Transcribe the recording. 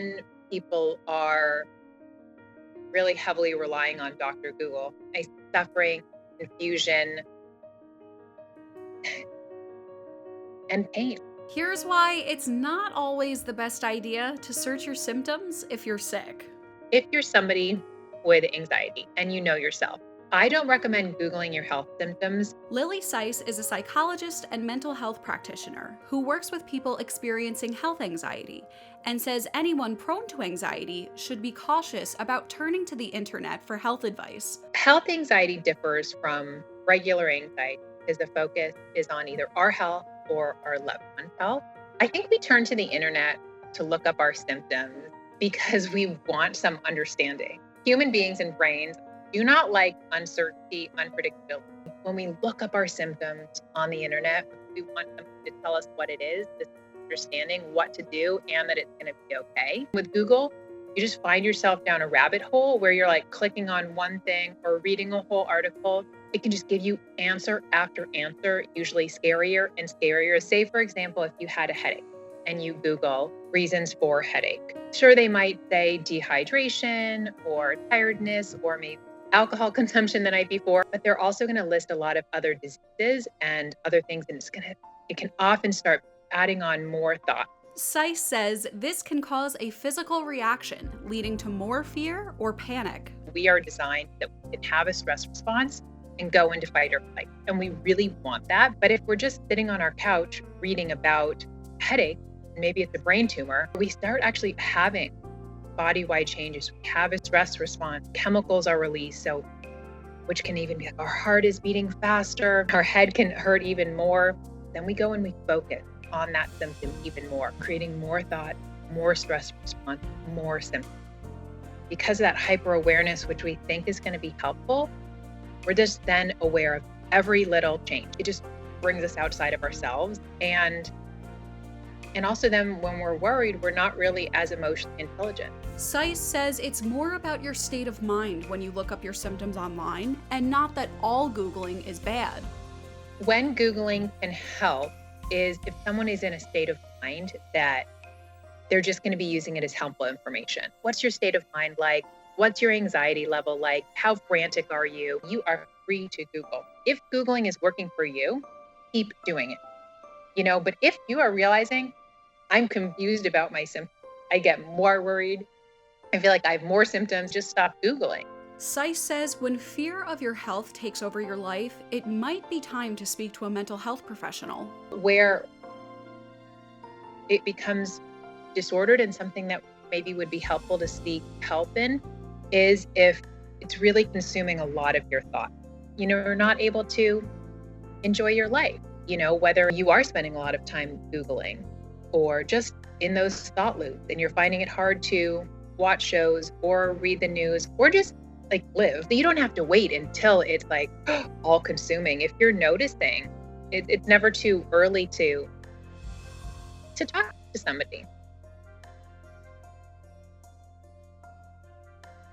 when people are really heavily relying on Dr. Google. I see suffering, confusion, and pain. Here's why it's not always the best idea to search your symptoms if you're sick. If you're somebody with anxiety and you know yourself, I don't recommend Googling your health symptoms. Lily Sais is a psychologist and mental health practitioner who works with people experiencing health anxiety and says anyone prone to anxiety should be cautious about turning to the internet for health advice. Health anxiety differs from regular anxiety because the focus is on either our health or our loved one's health. I think we turn to the internet to look up our symptoms because we want some understanding. Human beings and brains do not like uncertainty, unpredictability. When we look up our symptoms on the internet, we want them to tell us what it is, this understanding what to do, and that it's going to be okay. With Google, you just find yourself down a rabbit hole where you're like clicking on one thing or reading a whole article. It can just give you answer after answer, usually scarier and scarier. Say, for example, if you had a headache and you Google reasons for headache. Sure, they might say dehydration or tiredness or maybe alcohol consumption the night before, but they're also going to list a lot of other diseases and other things. And it can often start adding on more thought. Sais says this can cause a physical reaction, leading to more fear or panic. We are designed that we can have a stress response and go into fight or flight. And we really want that. But if we're just sitting on our couch reading about headache, maybe it's a brain tumor, we start actually having body-wide changes. We have a stress response. Chemicals are released, which can even be like our heart is beating faster, our head can hurt even more. Then we go and we focus on that symptom even more, creating more thought, more stress response, more symptoms. Because of that hyper awareness, which we think is going to be helpful, we're just then aware of every little change. It just brings us outside of ourselves. And also then when we're worried, we're not really as emotionally intelligent. Sais says it's more about your state of mind when you look up your symptoms online, and not that all Googling is bad. When Googling can help is if someone is in a state of mind that they're just going to be using it as helpful information. What's your state of mind like? What's your anxiety level like? How frantic are you? You are free to Google. If Googling is working for you, keep doing it. But if you are realizing I'm confused about my symptoms, I get more worried, I feel like I have more symptoms, just stop Googling. Sais says when fear of your health takes over your life, it might be time to speak to a mental health professional. Where it becomes disordered and something that maybe would be helpful to seek help in is if it's really consuming a lot of your thoughts. You're not able to enjoy your life, whether you are spending a lot of time Googling or just in those thought loops and you're finding it hard to watch shows or read the news or just live. You don't have to wait until it's all consuming. If you're noticing, it's never too early to talk to somebody.